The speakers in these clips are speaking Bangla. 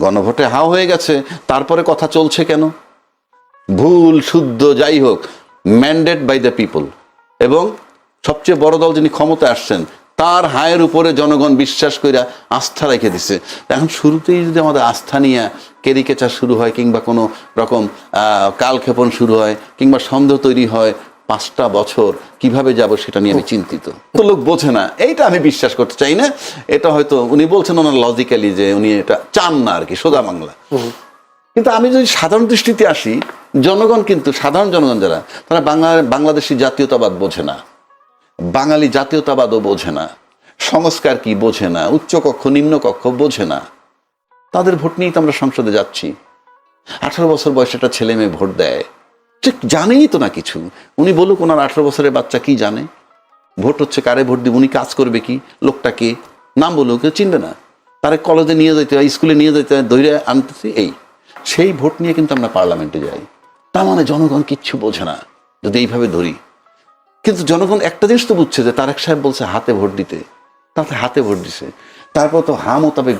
গণভোটে হা হয়ে গেছে, তারপরে কথা চলছে কেন? ভুল শুদ্ধ যাই হোক, ম্যান্ডেট বাই দ্য পিপল, এবং সবচেয়ে বড় দল যিনি ক্ষমতায় আসছেন তার হায়ের উপরে জনগণ বিশ্বাস করে আস্থা রেখে দিছে। এখন শুরুতেই যদি আমাদের আস্থা নিয়ে কেরিকেচার শুরু হয়, কিংবা কোনো রকম কালক্ষেপণ শুরু হয়, কিংবা সন্দেহ তৈরি হয়, 5টা বছর কিভাবে যাব সেটা নিয়ে আমি চিন্তিত। তো লোক বোঝে না, এইটা আমি বিশ্বাস করতে চাই না। এটা হয়তো উনি বলছেন ওনার লজিক্যালি যে উনি এটা চান না আর কি, সোজা বাংলা। কিন্তু আমি যদি সাধারণ দৃষ্টিতে আসি, জনগণ কিন্তু, সাধারণ জনগণ যারা, তারা বাংলাদেশি জাতীয়তাবাদ বোঝে না, বাঙালি জাতীয়তাবাদও বোঝে না, সংস্কার কি বোঝে না, উচ্চকক্ষ নিম্নকক্ষ বোঝে না। তাদের ভোট নিয়েই তো আমরা সংসদে যাচ্ছি। 18 বছর বয়সে একটা ছেলে মেয়ে ভোট দেয়, ঠিক জানেই তো না কিছু। উনি বলুক ওনার 18 বছরের বাচ্চা কি জানে? ভোট হচ্ছে কারে ভোট দিব, উনি কাজ করবে কি, লোকটাকে নাম বলুক, কেউ চিনবে না। তারা কলেজে নিয়ে যেতে হয়, স্কুলে নিয়ে যেতে হয়, ধরে আনতেছি। এই সেই ভোট নিয়ে কিন্তু আমরা পার্লামেন্টে যাই। তার মানে জনগণ কিচ্ছু বোঝে না যদি এইভাবে ধরি। কিন্তু জনগণ একটা জিনিস তো বুঝছে যে তারেক সাহেব বলছে হাতে ভোট দিতে, তাতে হাতে ভোট দিছে। তারপর তো হা মোতাবেক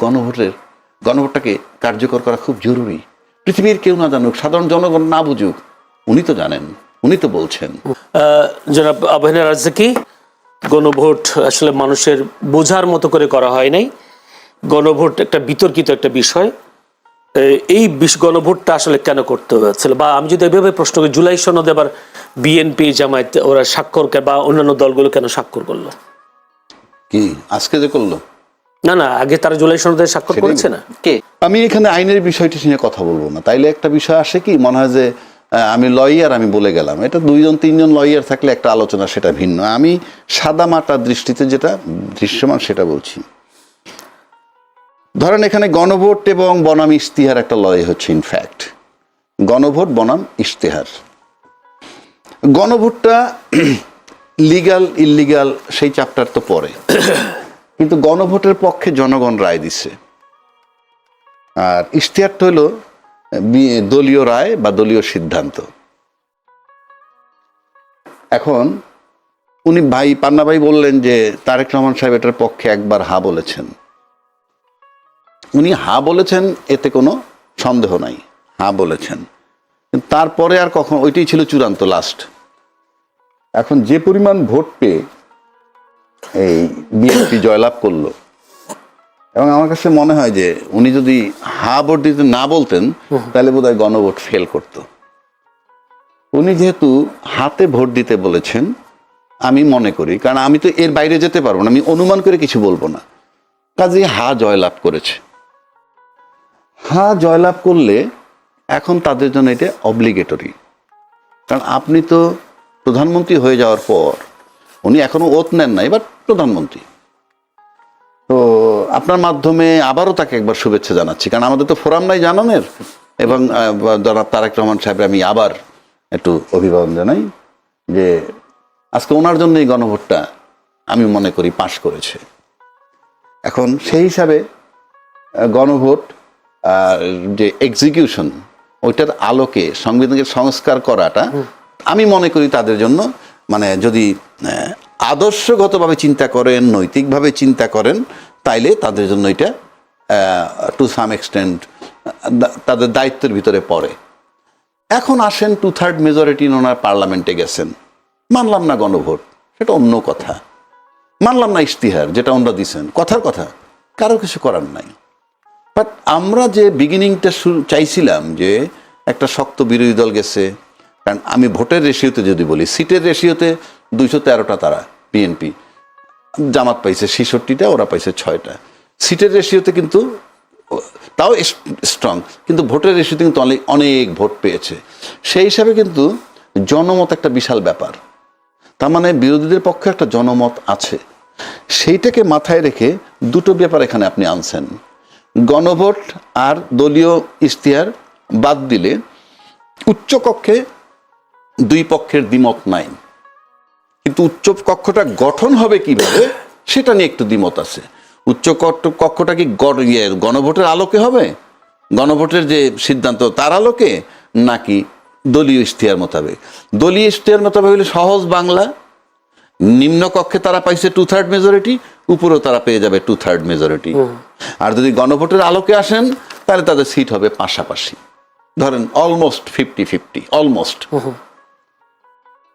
গণভোটটাকে কার্যকর করা খুব জরুরি। পৃথিবীর কেউ না জানুক, সাধারণ জনগণ না বুঝুক, উনি তো জানেন, উনি তো বলছেন। জনাব আবহানা রাজ্জাকি, গণভোট আসলে মানুষের বোঝার মতো করে করা হয় নাই। গণভোট একটা বিতর্কিত একটা বিষয়। এই গণভোটটা আসলে কেন করতে হয়েছিল, বা আমি যদি এভাবে প্রশ্ন করি, জুলাই সনদে আবার বিএনপি জামায়াত ওরা স্বাক্ষর বা অন্যান্য দলগুলো কেন স্বাক্ষর করলো? কি আজকে যে করলো? না না, আগে তারা জুলাই সনদে স্বাক্ষর করেছে না। কে? আমি এখানে আইনের বিষয়টি নিয়ে কথা বলবো না। তাইলে একটা বিষয় আসে কি, মনে হয় যে আমি লয়ার, আমি বলে গেলাম। এটা 2-3জন লয়ার থাকলে একটা আলোচনা, সেটা ভিন্ন। আমি সাদা মাটার দৃষ্টিতে যেটা দৃশ্যমান সেটা বলছি। ধরেন এখানে গণভোট এবং বনাম ইশতেহার একটা লয় হচ্ছে। ইনফ্যাক্ট গণভোট বনাম ইশতেহার, গণভোটটা লিগাল ইললিগাল সেই চ্যাপ্টার তো পরে, কিন্তু গণভোটের পক্ষে জনগণ রায় দিছে। আর ইশতেহারটা হলো দলীয় রায় বা দলীয় সিদ্ধান্ত। এখন উনি পান্না ভাই বললেন যে তারেক রহমান সাহেব এটার পক্ষে একবার হা বলেছেন। উনি হা বলেছেন, এতে কোনো সন্দেহ নাই, হা বলেছেন। তারপরে আর কখন, ওইটাই ছিল চূড়ান্ত লাস্ট। এখন যে পরিমাণ ভোট পেয়ে এই বিএনপি জয়লাভ করলো, এবং আমার কাছে মনে হয় যে উনি যদি হা ভোট দিতে না বলতেন তাহলে বোধহয় গণভোট ফেল করত। উনি যেহেতু হাতে ভোট দিতে বলেছেন, আমি মনে করি, কারণ আমি তো এর বাইরে যেতে পারবো না, আমি অনুমান করে কিছু বলবো না, কাজেই হা জয়লাভ করেছে। হা জয়লাভ করলে এখন তাদের জন্য এটা অব্লিগেটরি। কারণ আপনি তো প্রধানমন্ত্রী হয়ে যাওয়ার পর, উনি এখনো ওত নেন নাই, বাট প্রধানমন্ত্রী, তো আপনার মাধ্যমে আবারও তাকে একবার শুভেচ্ছা জানাচ্ছি। কারণ আমাদের তো ফোরাম নাই জানানোর, এবং জনাব তারেক রহমান সাহেব আমি আবার একটু অভিবাদন জানাই যে আজকে ওনার জন্য এই গণভোটটা আমি মনে করি পাশ করেছে। এখন সেই হিসাবে গণভোট যে এক্সিকিউশন, ওইটার আলোকে সংবিধানকে সংস্কার করাটা আমি মনে করি তাদের জন্য, মানে যদি আদর্শগতভাবে চিন্তা করেন, নৈতিকভাবে চিন্তা করেন, তাইলে তাদের জন্য এটা টু সাম এক্সটেন্ট তাদের দায়িত্বের ভিতরে পড়ে। এখন আসেন 2/3 মেজরিটি ওনার পার্লামেন্টে গেছেন, মানলাম না গণভোট, সেটা অন্য কথা। মানলাম না ইশতেহার যেটা ওনারা দিছেন, কথার কথা, কারো কিছু করার নাই। বাট আমরা যে বিগিনিংটা চাইছিলাম যে একটা শক্ত বিরোধী দল গেছে, কারণ আমি ভোটের রেশিওতে যদি বলি, সিটের রেশিওতে 213টা তারা বিএনপি, জামাত পাইছে 66টা, ওরা পাইছে 6টা। সিটের রেশিওতে কিন্তু তাও স্ট্রং, কিন্তু ভোটের রেশিওতে কিন্তু অনেক ভোট পেয়েছে। সেই হিসাবে কিন্তু জনমত একটা বিশাল ব্যাপার। তার মানে বিরোধীদের পক্ষে একটা জনমত আছে। সেইটাকে মাথায় রেখে দুটো ব্যাপার এখানে আপনি আনছেন। গণভোট আর দলীয় ইশতেহার বাদ দিলে উচ্চকক্ষে দুই পক্ষের দ্বিমত নাই, কিন্তু উচ্চ কক্ষটা গঠন হবে কিভাবে সেটা নিয়ে একটু দ্বিমত আছে। উচ্চ কক্ষটা কি গণভোটের আলোকে হবে, গণভোটের যে সিদ্ধান্ত তার আলোকে, নাকি দলীয় ইশতেহার মোতাবেক? দলীয় ইশতেহার মোতাবেক হলে সহজ বাংলা, নিম্নকক্ষে তারা পাইছে 2/3 মেজরিটি, উপরেও তারা পেয়ে যাবে 2/3 মেজরিটি। আর যদি গণভোটের আলোকে আসেন, তাহলে তাদের সিট হবে পাশাপাশি, ধরেন অলমোস্ট 50-50, অলমোস্ট।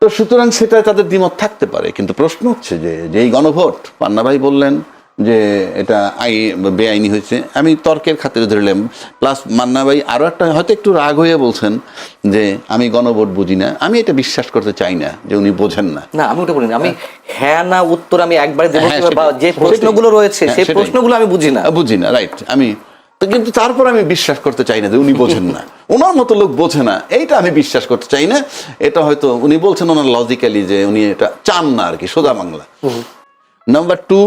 তো সুতরাং সেটা তাদের দ্বিমত থাকতে পারে, কিন্তু প্রশ্ন হচ্ছে যে এই গণভোট পান্না ভাই বললেন যে এটা বেআইনি হয়েছে, আমি তর্কের খাতিরে ধরলাম। প্লাস মান্না ভাই আরও একটা হয়তো একটু রাগ হয়ে বলছেন যে আমি গণভোট বুঝি না। আমি এটা বিশ্বাস করতে চাই না যে উনি বোঝেন না। না, আমি ওটা বলিনি। আমি হ্যাঁ না উত্তর আমি একবারে দেবো, হ্যাঁ, বা যে সেটাই। প্রশ্নগুলো রয়েছে হ্যাঁ, সেই সেটাই। প্রশ্নগুলো আমি বুঝি না। বুঝি না, রাইট। আমি তো কিন্তু তারপর আমি বিশ্বাস করতে চাই না যে উনি বোঝেন না, ওনার মতো লোক বোঝে না, এইটা আমি বিশ্বাস করতে চাই না। এটা হয়তো উনি বলছেন ওনার লজিক্যালি যে উনি এটা চান না আর কি, সোজা বাংলা। নাম্বার 2,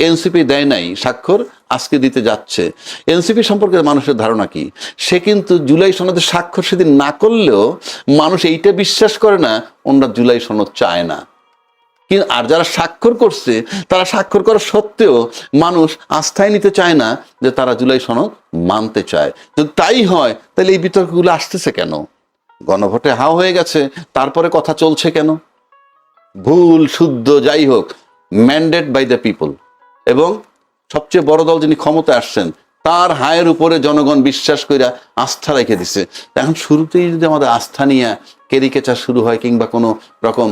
এনসিপি দেয় নাই স্বাক্ষর, আজকে দিতে যাচ্ছে। এনসিপি সম্পর্কে মানুষের ধারণা কি? সে কিন্তু জুলাই সনদে স্বাক্ষর সেদিন না করলেও মানুষ এইটা বিশ্বাস করে না ওনারা জুলাই সনদ চায় না। আর যারা স্বাক্ষর করছে তারা স্বাক্ষর করা সত্ত্বেও মানুষ আস্থায় নিতে চায় না যে তারা জুলাই সনদ মানতে চায়। যদি তাই হয় তাহলে এই বিতর্কগুলো আসতেছে কেন? গণভোটে হাও হয়ে গেছে, তারপরে কথা চলছে কেন? ভুল শুদ্ধ যাই হোক, ম্যান্ডেট বাই দ্য পিপল, এবং সবচেয়ে বড় দল যিনি ক্ষমতা আসছেন তার হায়ের উপরে জনগণ বিশ্বাস কইরা আস্থা রেখে দিছে। এখন শুরুতেই যদি আমাদের আস্থা নিয়ে কেরিকেচার শুরু হয়, কিংবা কোনো রকম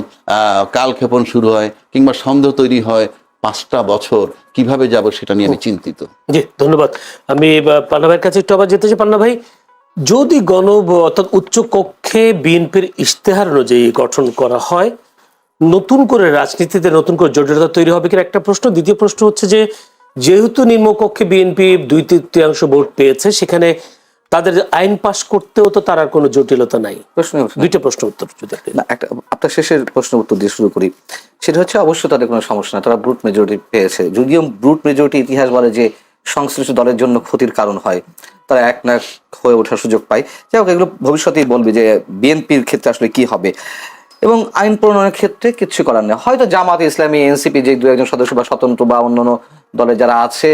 কালক্ষেপণ শুরু হয়, কিংবা সন্দেহ তৈরি হয়, 5টা বছর কিভাবে যাব সেটা নিয়ে আমি চিন্তিত। জি, ধন্যবাদ। আমি পান্না ভাইয়ের কাছে একটু আবার যেতে চাই। পান্না ভাই, যদি অর্থাৎ উচ্চ কক্ষে বিএনপির ইশতেহার অনুযায়ী গঠন করা হয়, নতুন করে রাজনীতিতে নতুন করে জটিলতা তৈরি হবে কিনা একটা প্রশ্ন। দ্বিতীয় প্রশ্ন হচ্ছে যে যেহেতু নিম্নকক্ষে বিএনপি 2/3 ভোট পেয়েছে, সেখানে তাদের আইন পাশ করতেও তো তার আর কোনো জটিলতা নাই। দুইটা প্রশ্ন উত্তর যদি না, একটা আপনার শেষের প্রশ্ন উত্তর দিয়ে শুরু করি। সেটা হচ্ছে অবশ্যই তাদের কোনো সমস্যা না, তারা ব্রুট মেজরিটি পেয়েছে। যদিও ব্রুট মেজরিটি ইতিহাস বলে যে সংশ্লিষ্ট দলের জন্য ক্ষতির কারণ হয়, তারা এক না হয়ে ওঠার সুযোগ পায়। যাই হোক, এগুলো ভবিষ্যতেই বলবে যে বিএনপির ক্ষেত্রে আসলে কি হবে। এবং আইন প্রণয়নের ক্ষেত্রে কিছু করার নেই। হয়তো জামাত ইসলামী, এনসিপি যে 2-1 সদস্য বা স্বতন্ত্র বা অন্যান্য দলে যারা আছে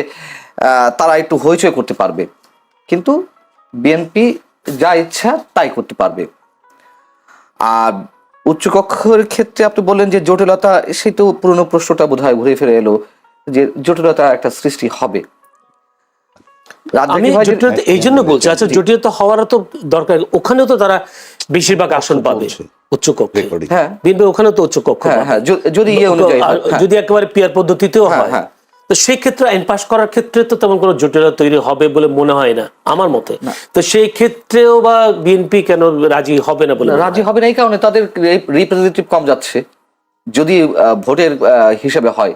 তারা একটু হইচই করতে পারবে, কিন্তু বিএনপি যা ইচ্ছা তাই করতে পারবে। আর উচ্চকক্ষের ক্ষেত্রে আপনি বললেন যে জটিলতা, সেই তো পুরনো প্রশ্নটা বোধহয় ঘুরে ফিরে এলো যে জটিলতা একটা সৃষ্টি হবে। আমি জটিলতা এই জন্য বলছি, আচ্ছা জটিলতা হওয়ারও তো দরকার। ওখানেও তো তারা বেশিরভাগ আসন পাবে উচ্চ কক্ষে। হ্যাঁ, বিএনপি ওখানে তো উচ্চ কক্ষ পাবে। হ্যাঁ, যদি অনুযায়ী যদি একেবারে পিয়ার পদ্ধতিতেও হয়, তো সেই ক্ষেত্রে আইন পাশ করার ক্ষেত্রে তো তেমন কোনো জটিলতা তৈরি হবে বলে মনে হয় না আমার মতে। তো সেই ক্ষেত্রেও বা বিএনপি কেন রাজি হবে না বলে? রাজি হবে না এই কারণে তাদের রিপ্রেজেন্টেটিভ কম যাচ্ছে, যদি ভোটের হিসাবে হয়।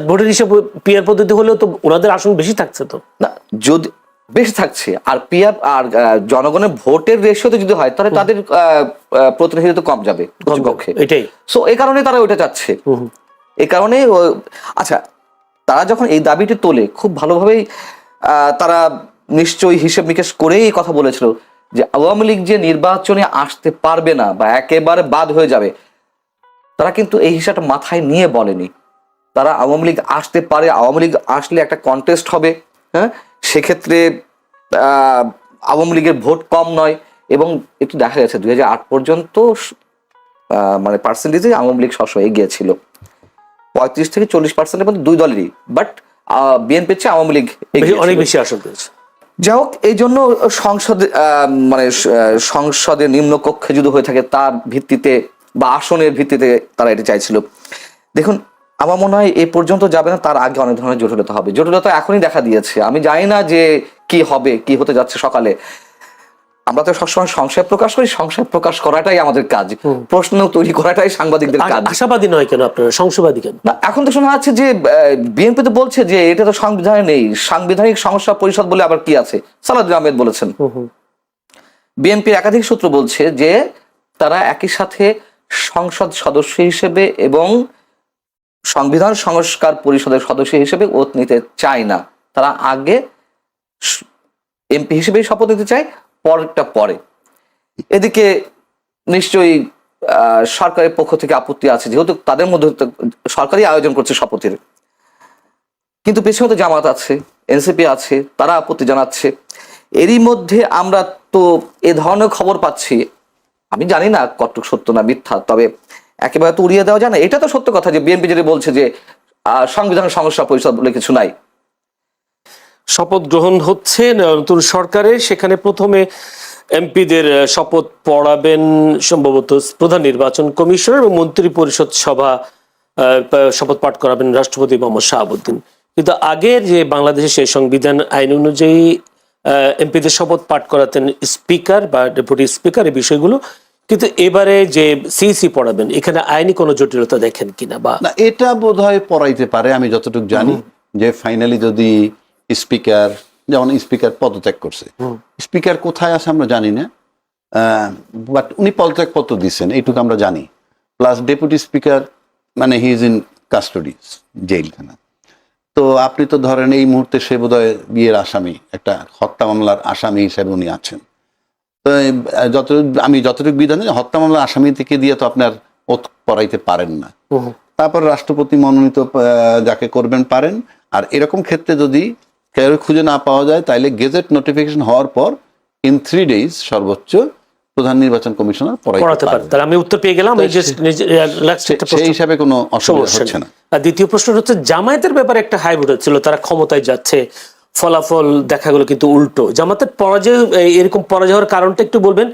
ভোটের হিসাবে পিয়ার পদ্ধতি হলেও তো ওনাদের আসন বেশি থাকছে তো না, যদি বেশি থাকছে আর পিয়ার আর জনগণের ভোটের রেশিওতে যদি হয় তাহলে তাদের প্রতিনিধিত্ব কম যাবে উচ্চকক্ষে। এটাই সো এই কারণে তারা ওইটা চাচ্ছে। এই কারণে আচ্ছা, তারা যখন এই দাবিটি তোলে খুব ভালোভাবেই তারা নিশ্চয়ই হিসেব নিকেশ করেই এই কথা বলেছিল যে আওয়ামী লীগ যে নির্বাচনে আসতে পারবে না বা একেবারে বাদ হয়ে যাবে, তারা কিন্তু এই হিসাবটা মাথায় নিয়ে বলেনি। তারা আওয়ামী লীগ আসতে পারে, আওয়ামী লীগ আসলে একটা কন্টেস্ট হবে, হ্যাঁ, সেক্ষেত্রে আওয়ামী লীগের ভোট কম নয়। এবং একটু দেখা গেছে 2008 পর্যন্ত মানে পার্সেন্টেজে আওয়ামী লীগ সবসময় এগিয়ে ছিল, 35-40% মধ্যে দুই দলেরই, বাট বিএনপির চেয়ে আওয়ামী লীগ অনেক বেশি আসন পেয়েছে। যাই হোক, এই জন্য সংসদে মানে সংসদের নিম্নকক্ষে যদি হয়ে থাকে তার ভিত্তিতে বা আসনের ভিত্তিতে তারা এটা চাইছিল। দেখুন, আমার মনে হয় এই পর্যন্ত যাবে না, তার আগে অনেক ধরনের জটিলতা হবে। জটিলতা এখনই দেখা দিয়েছে, আমি জানি না যে কি হবে, কি হতে যাচ্ছে সকালে। আমরা তো সবসময় সংশয় প্রকাশ করি, সংশয় প্রকাশ করাটাই আমাদের কাজ, প্রশ্ন তৈরি করাটাই সাংবাদিকদের কাজ। আশাবাদী নয় কেন আপনারা, সংশয়বাদী কেন? না, এখন তো শোনা যাচ্ছে যে বিএনপি তো বলছে যে এটা তো সংবিধানে নেই, সাংবিধানিক সমস্যা পরিষদ বলে আবার কি আছে, সালাউদ্দিন আহমেদ বলেছেন। বিএনপির একাধিক সূত্র বলছে যে তারা একই সাথে সংসদ সদস্য হিসেবে এবং সংবিধান সংস্কার পরিষদের সদস্য হিসেবে ওত নিতে চায় না, তারা আগে এমপি হিসেবে শপথ নিতে চায়, পরেরটা পরে। এদিকে নিশ্চয়ই সরকারের পক্ষ থেকে আপত্তি আছে, যেহেতু তাদের মধ্যে সরকারই আয়োজন করছে শপথের, কিন্তু পেছনে তো জামাত আছে, এনসিপি আছে, তারা আপত্তি জানাচ্ছে। এরই মধ্যে আমরা তো এ ধরনের খবর পাচ্ছি, আমি জানি না কতটুকু সত্য না মিথ্যা, তবে একেবারে তো উড়িয়ে দেওয়া যায় না। এটা তো সত্য কথা যে বিএনপি যেটা বলছে যে সংবিধান সংস্কার পরিষদ বলে কিছু নাই। শপথ গ্রহণ হচ্ছে নতুন সরকারের, সেখানে প্রথমে এমপিদের শপথ পড়াবেন সম্ভবত প্রধান নির্বাচন কমিশনার এবং মন্ত্রী পরিষদ সভা শপথ পাঠ করাবেন রাষ্ট্রপতি মোহাম্মদ শাহাবুদ্দিন। কিন্তু আগের যে বাংলাদেশের সেই সংবিধান আইন অনুযায়ী এমপিদের শপথ পাঠ করাতেন স্পিকার বা ডেপুটি স্পিকার, এই বিষয়গুলো। কিন্তু এবারে যে সিইসি পড়াবেন, এখানে আইনি কোনো জটিলতা দেখেন কিনা? বা না, এটা বোধহয় পড়াইতে পারে, আমি যতটুকু জানি যে ফাইনালি যদি স্পিকার, যেমন স্পিকার পদত্যাগ করছে, স্পিকার কোথায় আছে আমরা জানি না, বাট উনি পদত্যাগ পত্র দিচ্ছেন এইটুকু আমরা জানি। প্লাস ডেপুটি স্পিকার মানে হি ইজ ইন কাস্টডি, জেলখানা। তো আপনি তো ধরেন এই মুহূর্তে সে বোধহয় বিয়ের আসামি, একটা হত্যা মামলার আসামি হিসেবে উনি আছেন। তো আমি যতটুকু বিধান, হত্যা মামলার আসামি থেকে দিয়ে তো আপনার ওত পড়াইতে পারেন না। তারপর রাষ্ট্রপতি মনোনীত যাকে করবেন পারেন। আর এরকম ক্ষেত্রে যদি কেউ খুঁজে না পাওয়া যায়, তাইলে গেজেট নোটিফিকেশন হওয়ার পর ইন 3 days সর্বোচ্চ প্রধান নির্বাচন কমিশনার পড়াতে পারেন। তাহলে আমি উত্তর পেয়ে গেলাম। সেই হিসাবে কোনো অসুবিধা হচ্ছে না। দ্বিতীয় প্রশ্ন হচ্ছে, জামায়াতের ব্যাপারে একটা হাইব্রিড হচ্ছিল, তারা ক্ষমতায় যাচ্ছে, ফলাফল দেখা গেল কিন্তু উল্টো। জামাতের পরাজয়, এরকম পরাজয় হওয়ার কারণটা একটু বলবেন?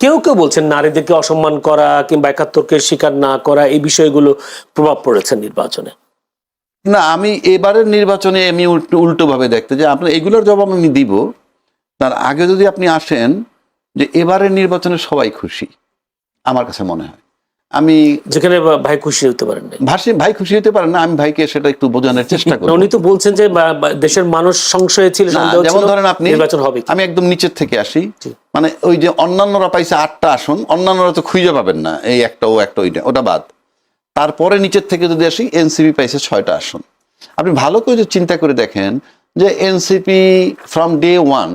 কেউ কেউ বলছেন নারীদেরকে অসম্মান করা কিংবা ৭১-কে স্বীকার না করা, এই বিষয়গুলো প্রভাব পড়েছে নির্বাচনে। না, আমি এবারের নির্বাচনে আমি উল্টো ভাবে দেখতে যে আপনার এগুলোর জবাব আমি দিব। তার আগে যদি আপনি আসেন যে এবারের নির্বাচনে সবাই খুশি, আমার কাছে মনে হয়। আমি যেখানে ভাই খুশি হতে পারেন না, ভাই খুশি হতে পারেন না, আমি ভাইকে সেটা একটু বোঝানোর চেষ্টা করি। উনি তো বলছেন যে দেশের মানুষ সংশয়ে ছিল, যেমন ধরেন আপনি, নির্বাচন হবে। আমি একদম নিচের থেকে আসি, মানে ওই যে অন্যান্যরা পাইছে 8টা আসন, অন্যান্যরা তো খুঁজে পাবেন না, এই একটা ও একটা ওটা বাদ। তারপরে নিচের থেকে যদি আসি, এনসিপি পাইছে 6টা আসন। আপনি ভালো করে চিন্তা করে দেখেন যে এনসিপি ফ্রম ডে 1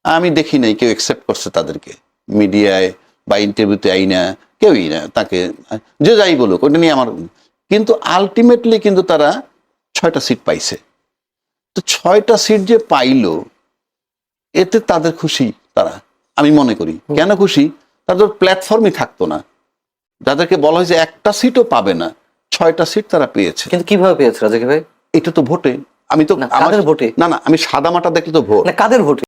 আমি দেখি নাই কেউ অ্যাকসেপ্ট করছে তাদেরকে, মিডিয়ায় বা ইন্টারভিউতে আইনা কেউই না, তাকে যে যাই বলুক ওটা নিয়ে আমার। কিন্তু আলটিমেটলি কিন্তু তারা 6টা সিট পাইছে। তো 6টা সিট যে পাইলো, এতে তাদের খুশি তারা, আমি মনে করি। কেন খুশি? তাদের প্ল্যাটফর্মই থাকতো না, যাদেরকে বলা হয়েছে একটা সিটও পাবে না, 6টা সিট তারা পেয়েছে। কিন্তু কিভাবে পেয়েছে রাজাকি ভাই? এটা তো ভোটে। আমি তো কাদের ভোটে? না, আমি সাদা মাটা দেখলে তো ভোট। কাদের ভোটে?